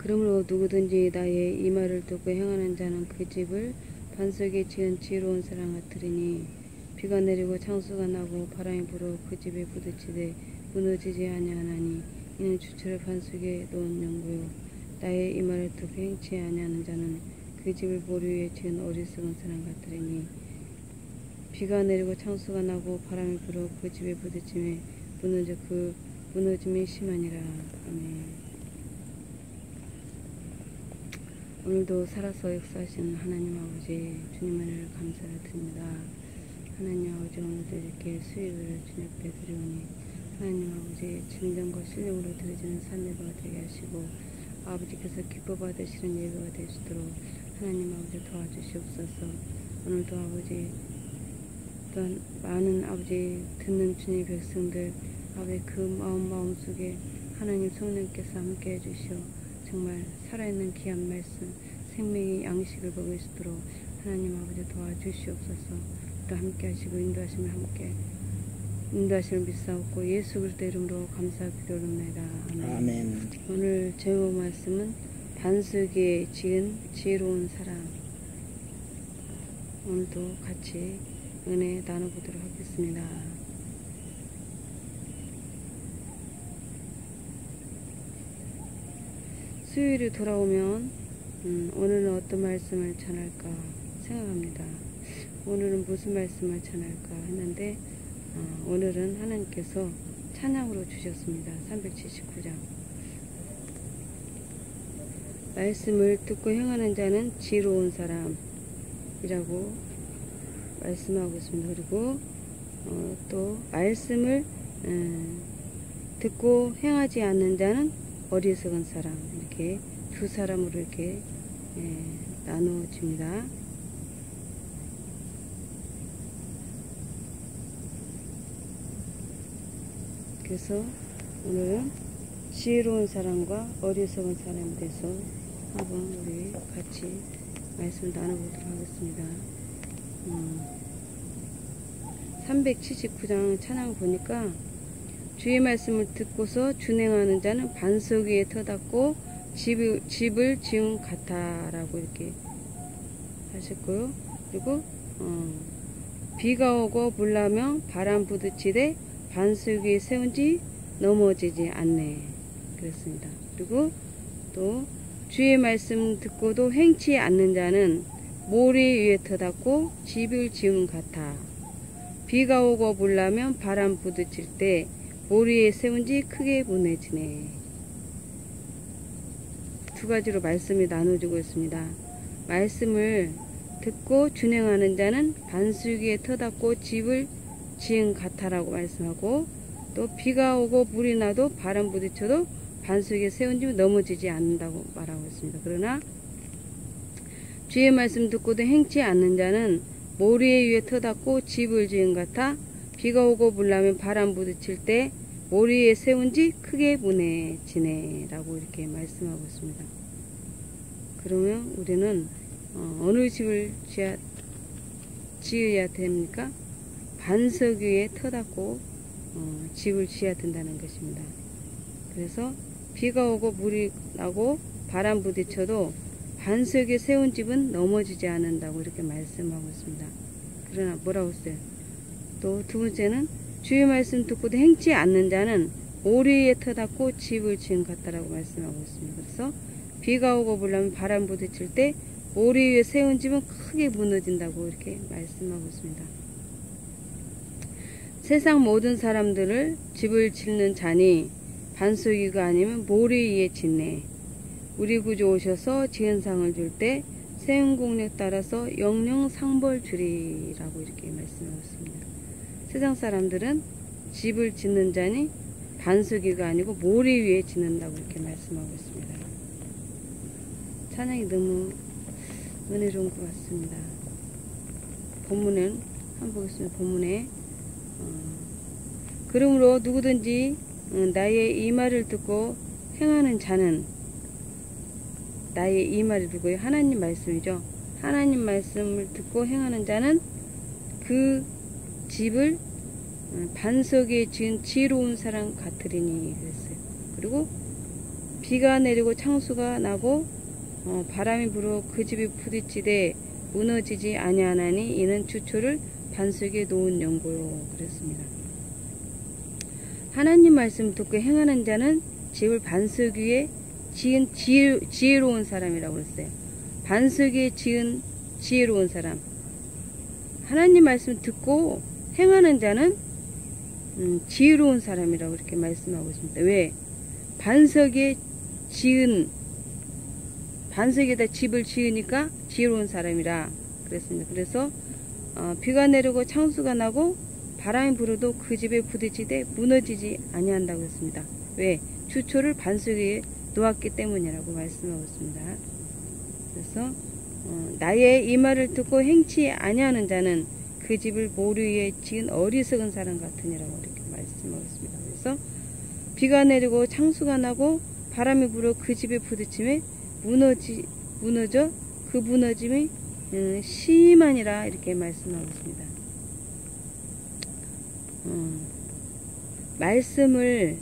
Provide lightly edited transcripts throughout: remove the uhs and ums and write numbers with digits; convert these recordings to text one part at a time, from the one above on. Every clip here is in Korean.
그러므로 누구든지 나의 이 말을 듣고 행하는 자는 그 집을 반석에 지은 지혜로운 사람 같으리니 비가 내리고 창수가 나고 바람이 불어 그 집에 부딪히되 무너지지 아니하나니 이는 주체를 반석에 놓은 연고요. 나의 이 말을 듣고 행치 아니하는 자는 그 집을 모리 위에 지은 어리석은 사람 같으리니 비가 내리고 창수가 나고 바람이 불어 그 집에 부딪히며 무너져 그 무너짐이 심하니라. 아멘. 오늘도 살아서 역사하시는 하나님 아버지 주님 은혜를 감사를 드립니다. 하나님 아버지 오늘도 이렇게 수요일을 주님 앞에 드리오니 하나님 아버지 진정과 신령으로 드려지는 산예배가 되게 하시고 아버지께서 기뻐 받으시는 예배가 될 수 있도록 하나님 아버지 도와주시옵소서. 오늘도 아버지 또한 많은 아버지 듣는 주님의 백성들 아버지 그 마음속에 하나님 성령께서 함께 해주시오 정말 살아있는 귀한 말씀 생명의 양식을 먹을 수 있도록 하나님 아버지 도와주시옵소서. 또 함께 하시고 인도하심을 함께 인도하심을 믿사옵고 예수 그리스도 이름으로 감사 기도합니다. 아멘. 오늘 제목 말씀은 반석에 지은 지혜로운 사람. 오늘도 같이 은혜 나눠보도록 하겠습니다. 수요일이 돌아오면 오늘은 어떤 말씀을 전할까 생각합니다. 오늘은 무슨 말씀을 전할까 했는데 오늘은 하나님께서 찬양으로 주셨습니다. 379장 말씀을 듣고 행하는 자는 지혜로운 사람이라고 말씀하고 있습니다. 그리고 또 말씀을 듣고 행하지 않는 자는 어리석은 사람 이렇게 두 사람으로 이렇게 나누어집니다. 그래서 오늘은 지혜로운 사람과 어리석은 사람에 대해서 한번 우리 같이 말씀을 나눠보도록 하겠습니다. 379장 찬양 보니까 주의 말씀을 듣고서 준행하는 자는 반석 위에 터닫고 집을 지은 같아라고 이렇게 하셨고요. 그리고 비가 오고 불나면 바람 부딪히되 반석 위에 세운지 넘어지지 않네 그랬습니다. 그리고 또 주의 말씀 듣고도 행치 않는 자는 모래 위에 터닫고 집을 지은 같아. 비가 오고 불나면 바람 부딪힐 때 모리에 세운지 크게 무너지네. 두 가지로 말씀이 나눠지고 있습니다. 말씀을 듣고 준행하는 자는 반석 위에 터닫고 집을 지은 같아라고 말씀하고 또 비가 오고 물이 나도 바람 부딪혀도 반석 위에 세운지 넘어지지 않는다고 말하고 있습니다. 그러나 주의 말씀 듣고도 행치 않는 자는 모래 위에 터닫고 집을 지은 같아 비가 오고 불나면 바람 부딪힐 때 모래 위에 세운지 크게 무너지네 라고 이렇게 말씀하고 있습니다. 그러면 우리는 어느 집을 지어야 됩니까? 반석 위에 터닫고 집을 지어야 된다는 것입니다. 그래서 비가 오고 물이 나고 바람 부딪혀도 반석에 세운 집은 넘어지지 않는다고 이렇게 말씀하고 있습니다. 그러나 뭐라고 했어요? 또 두 번째는 주의 말씀 듣고도 행치 않는 자는 모래 위에 터닫고 집을 지은 같다라고 말씀하고 있습니다. 그래서 비가 오고 불나면 바람 부딪힐 때 모래 위에 세운 집은 크게 무너진다고 이렇게 말씀하고 있습니다. 세상 모든 사람들을 집을 짓는 자니 반석 위가 아니면 모래 위에 짓네. 우리 구주 오셔서 지은 상을 줄 때 세운 공력 따라서 영영 상벌 주리라고 이렇게 말씀하고 있습니다. 세상 사람들은 집을 짓는 자니 반석 위가 아니고 모래 위에 짓는다고 이렇게 말씀하고 있습니다. 찬양이 너무 은혜로운 것 같습니다. 본문은 한번 보겠습니다. 본문에 그러므로 누구든지 나의 이 말을 듣고 행하는 자는 나의 이 말을 듣고 하나님 말씀이죠. 하나님 말씀을 듣고 행하는 자는 그 집을 반석에 지은 지혜로운 사람 같으리니 그랬어요. 그리고 비가 내리고 창수가 나고 바람이 불어 그 집이 부딪히되 무너지지 아니하나니 이는 주초를 반석에 놓은 연고요. 그랬습니다. 하나님 말씀 듣고 행하는 자는 집을 반석 위에 지은 지혜로운 사람이라고 그랬어요. 반석 위에 지은 지혜로운 사람. 하나님 말씀 듣고 행하는 자는 지혜로운 사람이라고 이렇게 말씀하고 있습니다. 왜? 반석에 지은, 반석에다 집을 지으니까 지혜로운 사람이라 그랬습니다. 그래서 비가 내리고 창수가 나고 바람이 불어도 그 집에 부딪히되 무너지지 아니한다고 했습니다. 왜? 주초를 반석 위에 놓았기 때문이라고 말씀하고 있습니다. 그래서 나의 이 말을 듣고 행치 아니하는 자는 그 집을 모루 위에 지은 어리석은 사람 같으니라고 이렇게 말씀하고 있습니다. 그래서 비가 내리고 창수가 나고 바람이 불어 그 집에 부딪힘에 무너져 그 무너짐이 심하니라 이렇게 말씀하고 있습니다. 말씀을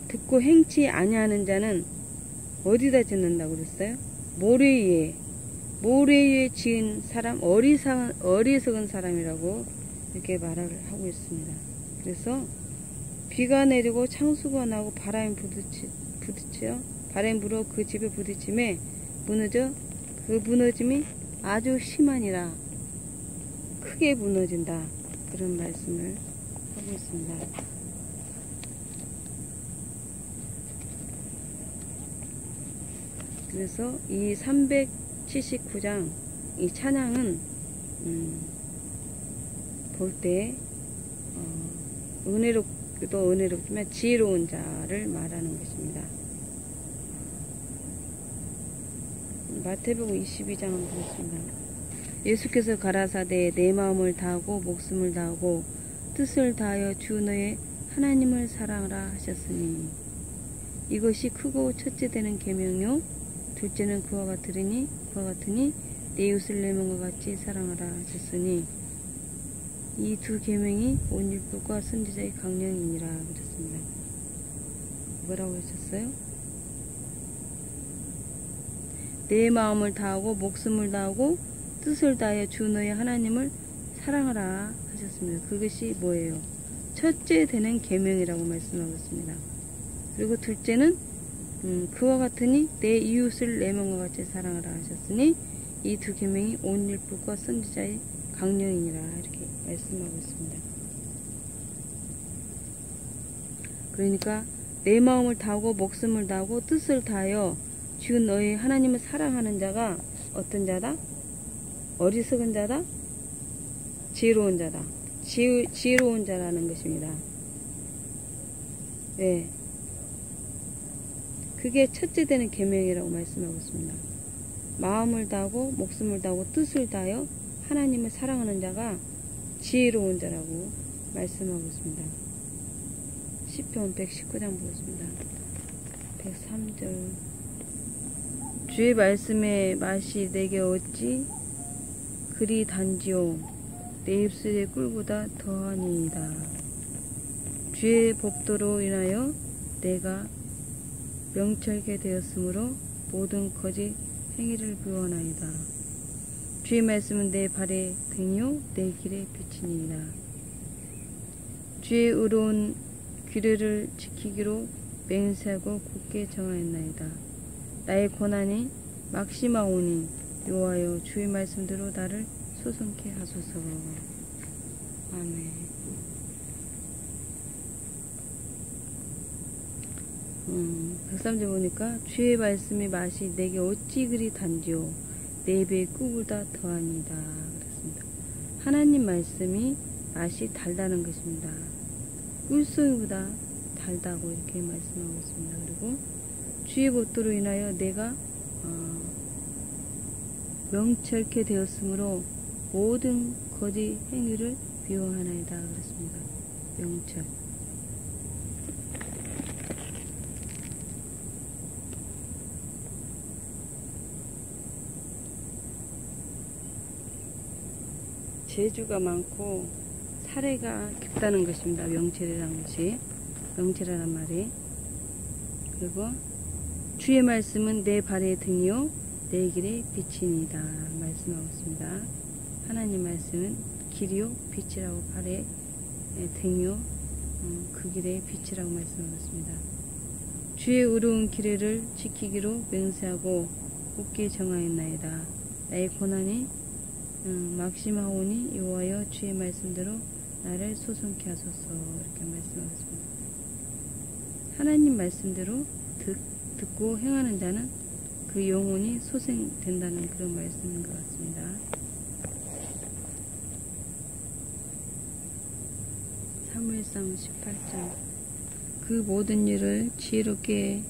듣고 행치 아니하는 자는 어디다 짓는다고 그랬어요? 모래 위에 지은 사람, 어리석은 사람이라고 이렇게 말을 하고 있습니다. 그래서 비가 내리고 창수가 나고 바람이 부딪혀 바람이 불어 그 집에 부딪힘에 무너져 그 무너짐이 아주 심하니라, 크게 무너진다, 그런 말씀을 하고 있습니다. 그래서 이 379장 이 찬양은 볼 때 은혜롭기도 은혜롭지만 지혜로운 자를 말하는 것입니다. 마태복음 22장 한번 보겠습니다. 예수께서 가라사대 내 마음을 다하고 목숨을 다하고 뜻을 다하여 주 너의 하나님을 사랑하라 하셨으니 이것이 크고 첫째 되는 계명요 둘째는 그와 같으니 내 이웃을 내 몸과 같이 사랑하라 하셨으니 이 두 계명이 온 율법과 선지자의 강령이니라 그랬습니다. 뭐라고 하셨어요? 내 마음을 다하고 목숨을 다하고 뜻을 다하여 주 너의 하나님을 사랑하라 하셨습니다. 그것이 뭐예요? 첫째 되는 계명이라고 말씀하고 있습니다. 그리고 둘째는 그와 같으니 내 이웃을 내 몸과 같이 사랑하라 하셨으니 이 두 계명이 온 율법과 선지자의 강령이니라 이렇게 말씀하고 있습니다. 그러니까 내 마음을 다하고 목숨을 다하고 뜻을 다하여 주 너의 하나님을 사랑하는 자가 어떤 자다? 어리석은 자다? 지혜로운 자다. 지혜로운 자라는 것입니다. 네. 그게 첫째 되는 계명이라고 말씀하고 있습니다. 마음을 다하고 목숨을 다하고 뜻을 다하여 하나님을 사랑하는 자가 지혜로운 자라고 말씀하고 있습니다. 시편 119장 보겠습니다. 103절 주의 말씀의 맛이 내게 어찌 그리 단지요 내 입술의 꿀보다 더하니이다. 주의 법도로 인하여 내가 명철게 되었으므로 모든 거짓 행위를 비워나이다. 주의 말씀은 내 발의 등이요 내 길의 빛이니이다. 주의 의로운 규례를 지키기로 맹세하고 굳게 정하였나이다. 나의 고난이 막심하오니 여호와여 주의 말씀대로 나를 소송케 하소서. 아멘. 103절 보니까 주의 말씀의 맛이 내게 어찌 그리 단지요 내 입의 꿀보다 더하니다 그랬습니다. 하나님 말씀이 맛이 달다는 것입니다. 꿀송이보다 달다고 이렇게 말씀하고 있습니다. 그리고 주의 법도로 인하여 내가 명철케 되었으므로 모든 거짓 행위를 비워하나이다 그랬습니다. 명철. 재주가 많고 사례가 깊다는 것입니다. 명철이라는 것이, 명철이라는 말이. 그리고 주의 말씀은 내 발의 등이요 내 길의 빛이니이다 말씀하고 있습니다. 하나님 말씀은 길이요 빛이라고, 발의 등이요 그 길의 빛이라고 말씀하고 있습니다. 주의 의로운 규례를 지키기로 맹세하고 굳게 정하였나이다. 나의 고난이 막심하오니 여호와여 주의 말씀대로 나를 소송케 하소서. 이렇게 말씀하셨습니다. 하나님 말씀대로 듣고 행하는 자는 그 영혼이 소생된다는 그런 말씀인 것 같습니다. 사무엘상 18장. 그 모든 일을 지혜롭게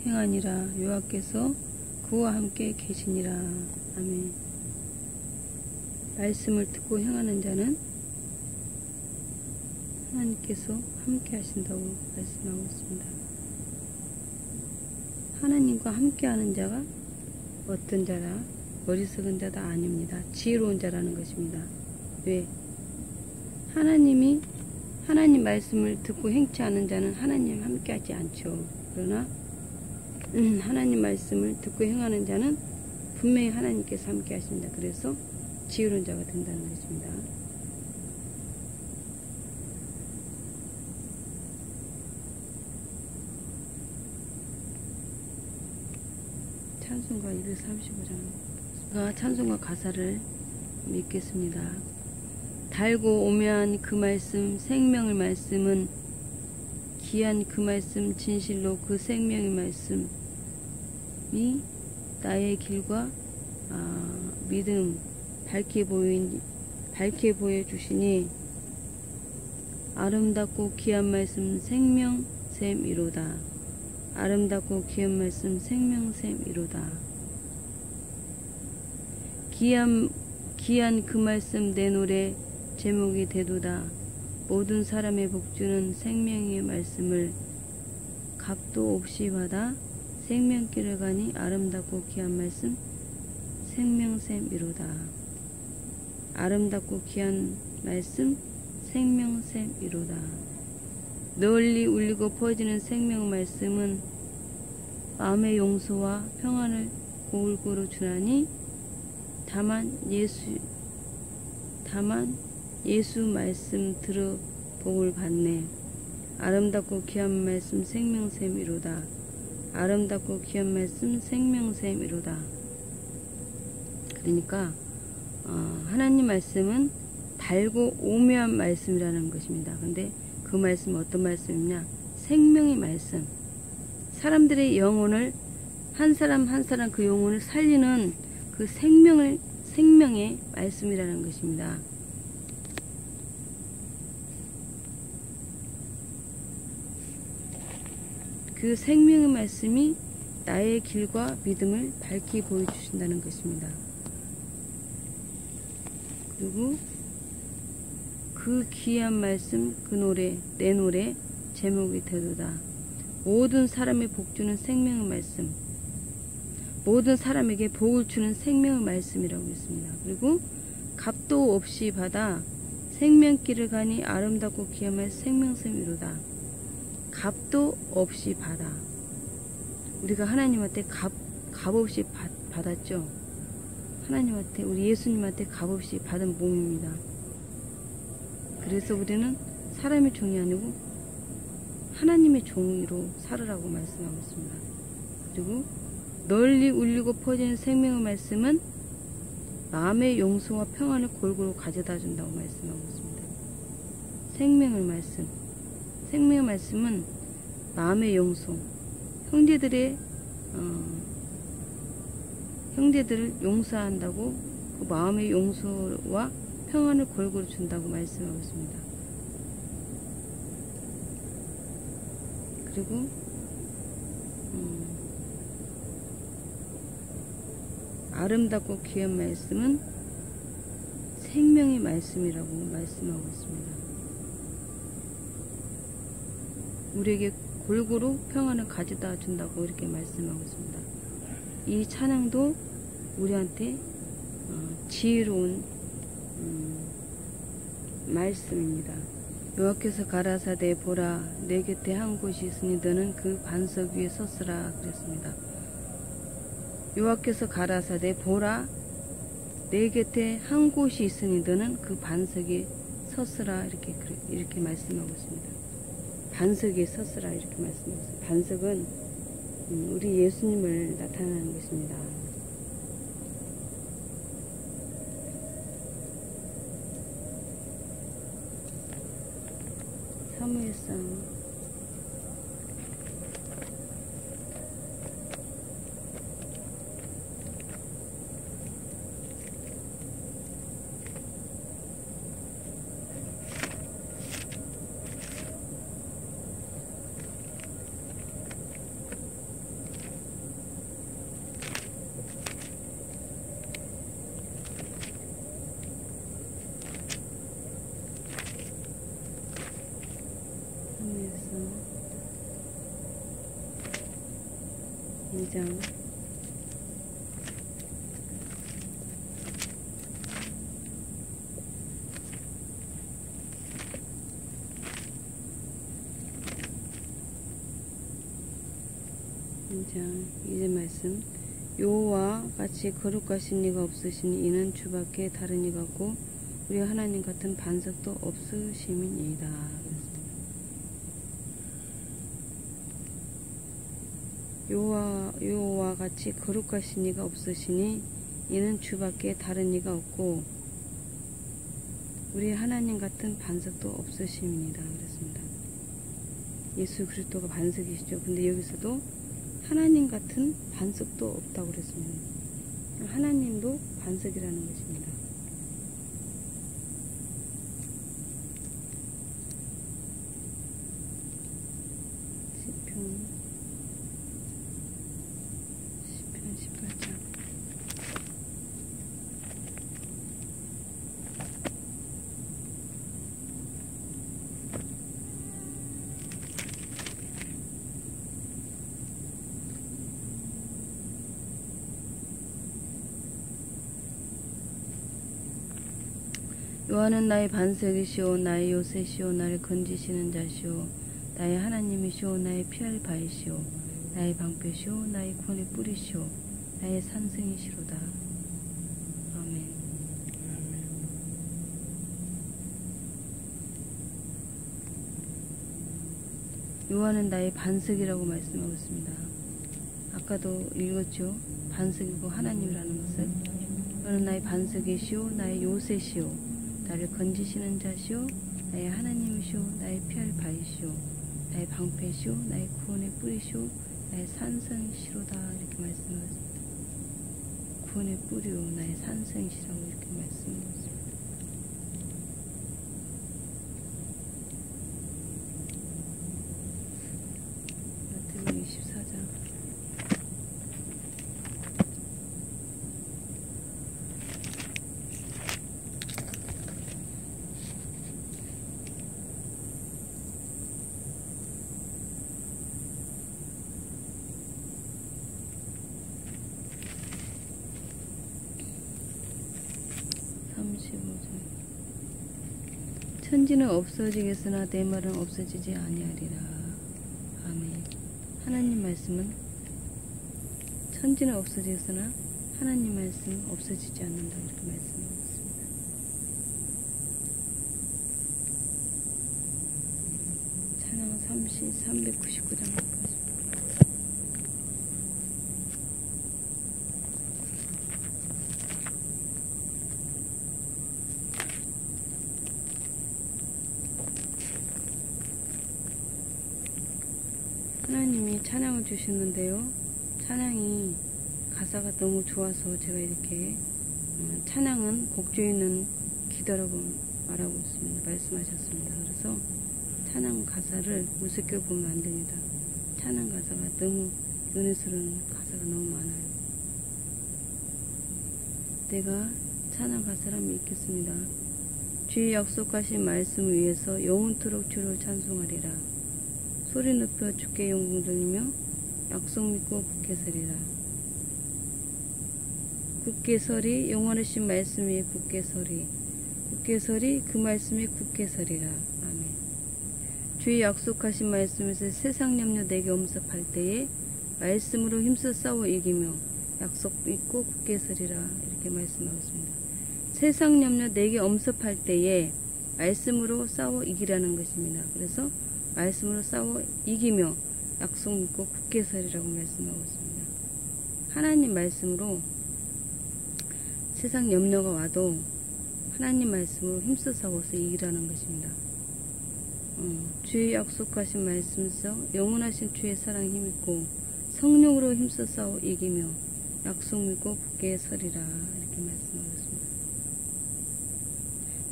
행하니라. 여호와께서 그와 함께 계시니라. 아멘. 말씀을 듣고 행하는 자는 하나님께서 함께 하신다고 말씀하고 있습니다. 하나님과 함께 하는 자가 어떤 자라? 어리석은 자다? 아닙니다. 지혜로운 자라는 것입니다. 왜? 하나님 말씀을 듣고 행치 않은 자는 하나님 함께 하지 않죠. 그러나 하나님 말씀을 듣고 행하는 자는 분명히 하나님께서 함께 하십니다. 그래서 지혜로운 자가 된다는 것입니다. 찬송가 235장. 찬송가 가사를 읽겠습니다. 달고 오묘한 그 말씀, 생명의 말씀은 귀한 그 말씀, 진실로 그 생명의 말씀이 나의 길과 믿음 밝게 보여주시니 아름답고 귀한 말씀 생명샘이로다. 아름답고 귀한 말씀 생명샘이로다. 귀한 그 말씀 내 노래 제목이 되도다. 모든 사람의 복주는 생명의 말씀을 값도 없이 받아 생명길을 가니 아름답고 귀한 말씀 생명샘이로다. 아름답고 귀한 말씀 생명샘이로다. 널리 울리고 퍼지는 생명의 말씀은 마음의 용서와 평안을 골고루 주나니 다만 예수 말씀 들어 복을 받네. 아름답고 귀한 말씀 생명샘이로다. 아름답고 귀한 말씀 생명샘이로다. 그러니까 하나님 말씀은 달고 오묘한 말씀이라는 것입니다. 근데 그 말씀은 어떤 말씀이냐? 생명의 말씀. 사람들의 영혼을 한 사람 한 사람 그 영혼을 살리는 그 생명의 말씀이라는 것입니다. 그 생명의 말씀이 나의 길과 믿음을 밝히 보여주신다는 것입니다. 그리고 그 귀한 말씀, 그 노래, 내 노래 제목이 되도다. 모든 사람의 복주는 생명의 말씀, 모든 사람에게 복을 주는 생명의 말씀이라고 했습니다. 그리고 값도 없이 받아 생명길을 가니 아름답고 귀한 말씀 생명샘이로다. 값도 없이 받아. 우리가 하나님한테 값 없이 받았죠. 하나님한테, 우리 예수님한테 값 없이 받은 몸입니다. 그래서 우리는 사람의 종이 아니고 하나님의 종으로 살으라고 말씀하고 있습니다. 그리고 널리 울리고 퍼지는 생명의 말씀은 마음의 용서와 평안을 골고루 가져다 준다고 말씀하고 있습니다. 생명의 말씀. 생명의 말씀은 마음의 용서. 형제들을 용서한다고 그 마음의 용서와 평안을 골고루 준다고 말씀하고 있습니다. 그리고 아름답고 귀한 말씀은 생명의 말씀이라고 말씀하고 있습니다. 우리에게 골고루 평안을 가져다 준다고 이렇게 말씀하고 있습니다. 이 찬양도 우리한테 지혜로운 말씀입니다. 여호와께서 가라사대 보라 내 곁에 한 곳이 있으니 너는 그 반석 위에 섰으라 그랬습니다. 여호와께서 가라사대 보라 내 곁에 한 곳이 있으니 너는 그 반석에 섰으라 이렇게 말씀하고 있습니다. 반석에 섰으라 이렇게 말씀하고 있습니다. 반석은 우리 예수님을 나타내는 것입니다. 사무엘상 2장 2절 말씀 여호와 같이 거룩하신 이가 없으시니 이는 주밖에 다른 이가 없고 우리 하나님 같은 반석도 없으심이니이다. 여호와 같이 거룩하신 이가 없으시니 이는 주밖에 다른 이가 없고 우리 하나님 같은 반석도 없으심이니이다 그랬습니다. 예수 그리스도가 반석이시죠. 근데 여기서도 하나님 같은 반석도 없다고 그랬습니다. 하나님도 반석이라는 것입니다. 시편 18장 여호와는 나의 반석이시오 나의 요새시오 나를 건지시는 자시오 나의 하나님이시오 나의 피할 바이시오 나의 방패시오 나의 구원의 뿌리시오 나의 산성이시로다. 아멘. 여호와는 나의 반석이라고 말씀하고 있습니다. 아까도 읽었죠. 반석이고 하나님이라는 것을. 여호와는 나의 반석이시오 나의 요새시오 나를 건지시는 자시오 나의 하나님이시오 나의 피할 바이시오 나의 방패시오 나의 구원의 뿌리시오 나의 산성이시로다 이렇게 말씀하셨습니다. 구원의 뿌리요 나의 산성이시라고 이렇게 말씀하셨습니다. 마태복음 24장 천지는 없어지겠으나 내 말은 없어지지 아니하리라. 아멘. 하나님 말씀은 천지는 없어지겠으나 하나님 말씀은 없어지지 않는다 이렇게 말씀하고 있습니다. 찬양 399장 하나님이 찬양을 주시는데요. 찬양이 가사가 너무 좋아서 제가 이렇게 찬양은 곡조에는 기도라고 말하고 있습니다. 말씀하셨습니다. 그래서 찬양 가사를 우습게 보면 안 됩니다. 찬양 가사가 너무 은혜스러운 가사가 너무 많아요. 내가 찬양 가사를 한번 읽겠습니다. 주의 약속하신 말씀을 위해서 영원토록 주를 찬송하리라. 소리 높여 주께 영광 돌리며 약속 믿고 굳게 서리라. 굳게 서리 영원하신 말씀 위에 굳게 서리 굳게 서리 그 말씀 위에 굳게 서리라. 아멘. 주의 약속하신 말씀에서 세상 염려 내게 엄습할 때에 말씀으로 힘써 싸워 이기며 약속 믿고 굳게 서리라 이렇게 말씀하고 있습니다. 세상 염려 내게 엄습할 때에 말씀으로 싸워 이기라는 것입니다. 그래서 말씀으로 싸워 이기며 약속 믿고 굳게 서리라고 말씀하고 있습니다. 하나님 말씀으로 세상 염려가 와도 하나님 말씀으로 힘써 싸워서 이기라는 것입니다. 주의 약속하신 말씀에서 영원하신 주의 사랑 힘있고 성령으로 힘써 싸워 이기며 약속 믿고 굳게 서리라 이렇게 말씀하셨습니다.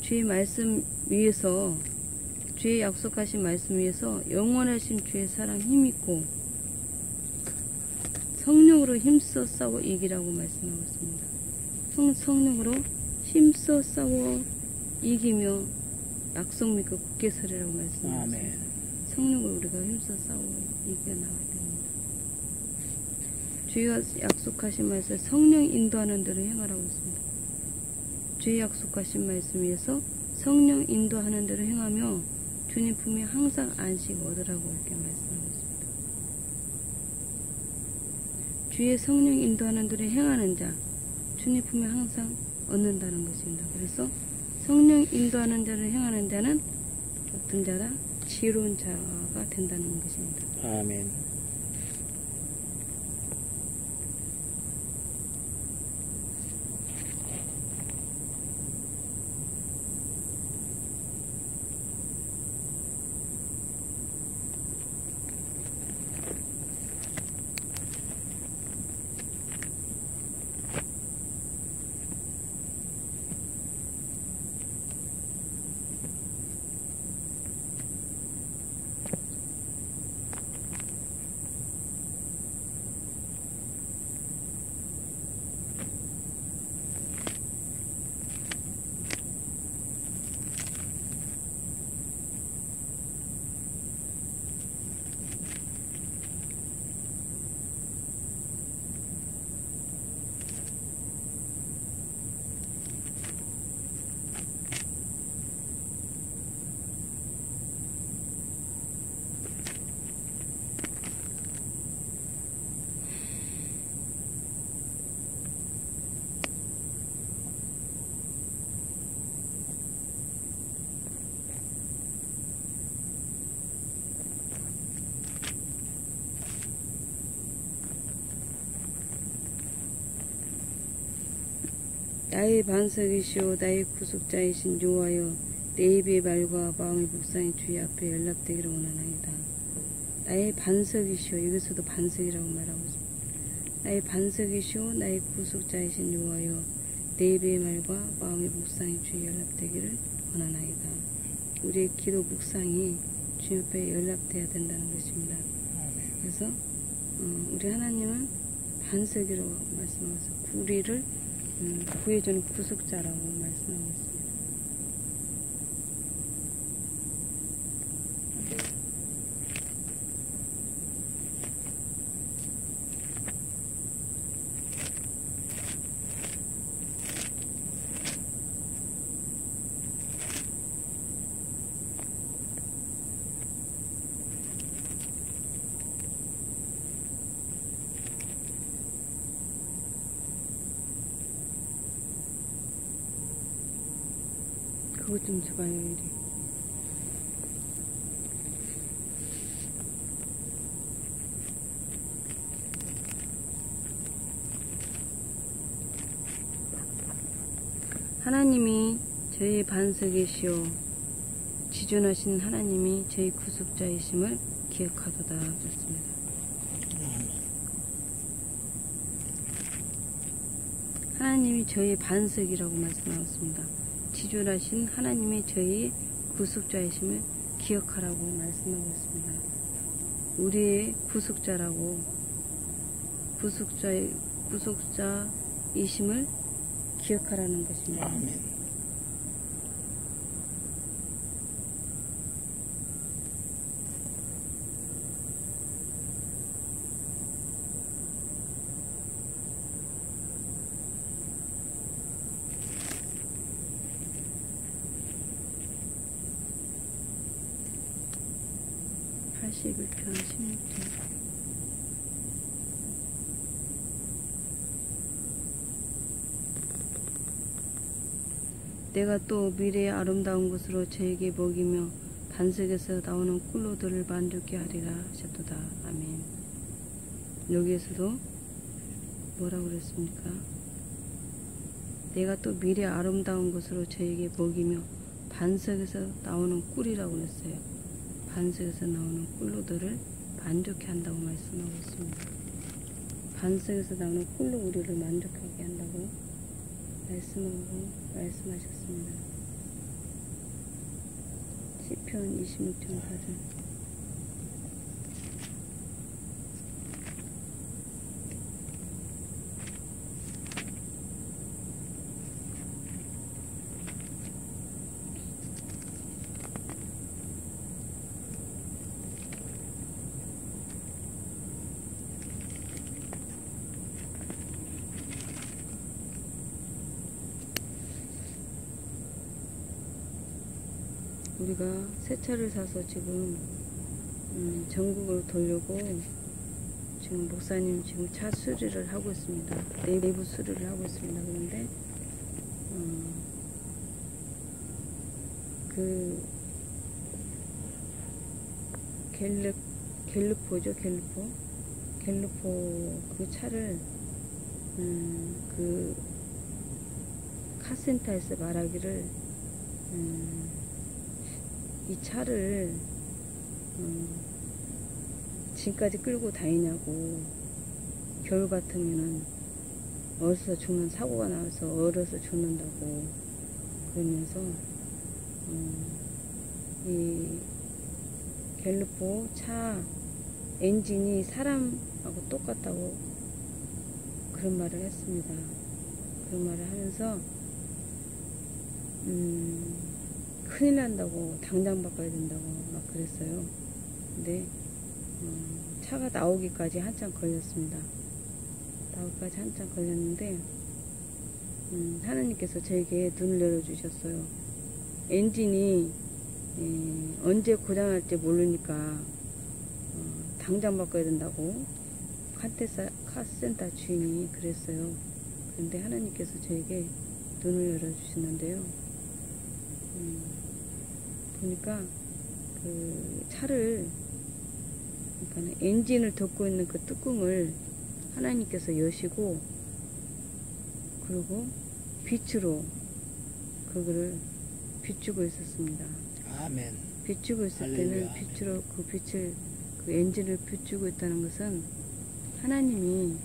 주의 말씀 위에서 주의 약속하신 말씀 위에서 영원하신 주의 사랑 힘있고 성령으로 힘써 싸워 이기라고 말씀하고 있습니다. 성령으로 힘써 싸워 이기며 약속 믿고 굳게 서리라고 말씀하고 있습니다. 성령으로 우리가 힘써 싸워 이겨 나가야 됩니다. 주의 약속하신 말씀 성령 인도하는 대로 행하라고 했습니다. 주의 약속하신 말씀 위에서 성령 인도하는 대로 행하며 주님 품에 항상 안식 얻으라고 이렇게 말씀하고 있습니다. 주의 성령 인도하는 대로 행하는 자 주님 품에 항상 얻는다는 것입니다. 그래서 성령 인도하는 대로 행하는 자는 어떤 자라? 지혜로운 자가 된다는 것입니다. 아멘. 나의 반석이시오 나의 구속자이신 여호와여 내 입의 말과 마음의 묵상이 주의 앞에 연락되기를 원하나이다. 나의 반석이시오 여기서도 반석이라고 말하고 있습니다. 나의 반석이시오 나의 구속자이신 여호와여 내 입의 말과 마음의 묵상이 주의 연락되기를 원하나이다. 우리의 기도 묵상이 주님 앞에 연락돼야 된다는 것입니다. 그래서 우리 하나님은 반석이라고 말씀하셔서 우리를 구해주는 구속자라고 말씀하고 있습니다. 그것 좀 줘봐요, 이리. 하나님이 저희 반석이시오 지존하신 하나님이 저희 구속자이심을 기억하도다 그랬습니다. 하나님이 저희 반석이라고 말씀하셨습니다. 지존하신 하나님이 저희 구속자이심을 기억하라고 말씀하고 있습니다. 우리의 구속자라고 구속자이심을 기억하라는 것입니다. 아멘. (81편) (16절) 내가 또 미래의 아름다운 것으로 저에게 먹이며 반석에서 나오는 꿀로들을 만족케 하리라 하셨도다. 아멘. 여기에서도 뭐라고 그랬습니까? 내가 또 미래의 아름다운 것으로 저에게 먹이며 반석에서 나오는 꿀이라고 그랬어요. 반석에서 나오는 꿀로들을 만족케 한다고 말씀하고 있습니다. 반석에서 나오는 꿀로 우리를 만족하게 한다고 말씀하셨습니다. 시편 26장 4절. 우리가 새 차를 사서 지금 전국으로 돌려고 지금 목사님 지금 차 수리를 하고 있습니다. 내부 수리를 하고 있습니다. 그런데 그 갤르포죠. 갤르포 그 차를 그 카센터에서 말하기를 이 차를 지금까지 끌고 다니냐고, 겨울 같으면은 얼어서 죽는 사고가 나와서 얼어서 죽는다고 그러면서 이 갤르포 차 엔진이 사람하고 똑같다고 그런 말을 했습니다. 그런 말을 하면서 큰일 난다고, 당장 바꿔야 된다고 막 그랬어요. 근데 차가 나오기까지 한참 걸렸습니다. 나오기까지 한참 걸렸는데 하나님께서 저에게 눈을 열어주셨어요. 엔진이 언제 고장날지 모르니까 당장 바꿔야 된다고 카센터 주인이 그랬어요. 그런데 하나님께서 저에게 눈을 열어주시는데요. 보니까 그 차를, 그러니까 엔진을 덮고 있는 그 뚜껑을 하나님께서 여시고, 그리고 빛으로 그거를 비추고 있었습니다. 아멘. 비추고 있을 때는 빛으로 그 빛을, 그 엔진을 비추고 있다는 것은 하나님이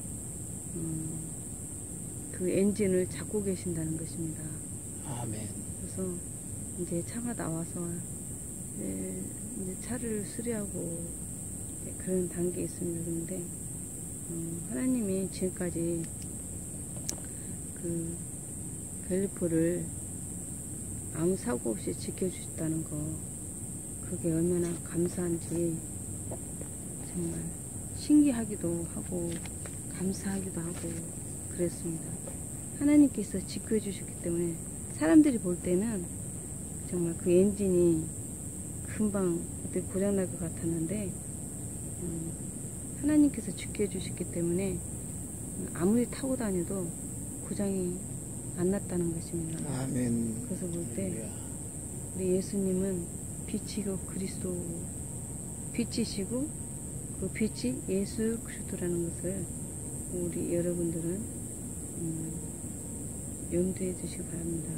그 엔진을 잡고 계신다는 것입니다. 아멘. 그래서 이제 차가 나와서 이제 차를 수리하고 그런 단계에 있습니다. 그런데 하나님이 지금까지 그 갤르포를 아무 사고 없이 지켜주셨다는 거, 그게 얼마나 감사한지 정말 신기하기도 하고 감사하기도 하고 그랬습니다. 하나님께서 지켜주셨기 때문에 사람들이 볼 때는 정말 그 엔진이 금방 고장날 것 같았는데 하나님께서 지켜주셨기 때문에 아무리 타고 다녀도 고장이 안 났다는 것입니다. 아멘. 그래서 볼 때 우리 예수님은 빛이고 그리스도, 빛이시고 그 빛이 예수 그리스도라는 것을 우리 여러분들은 염두에 두시기 바랍니다.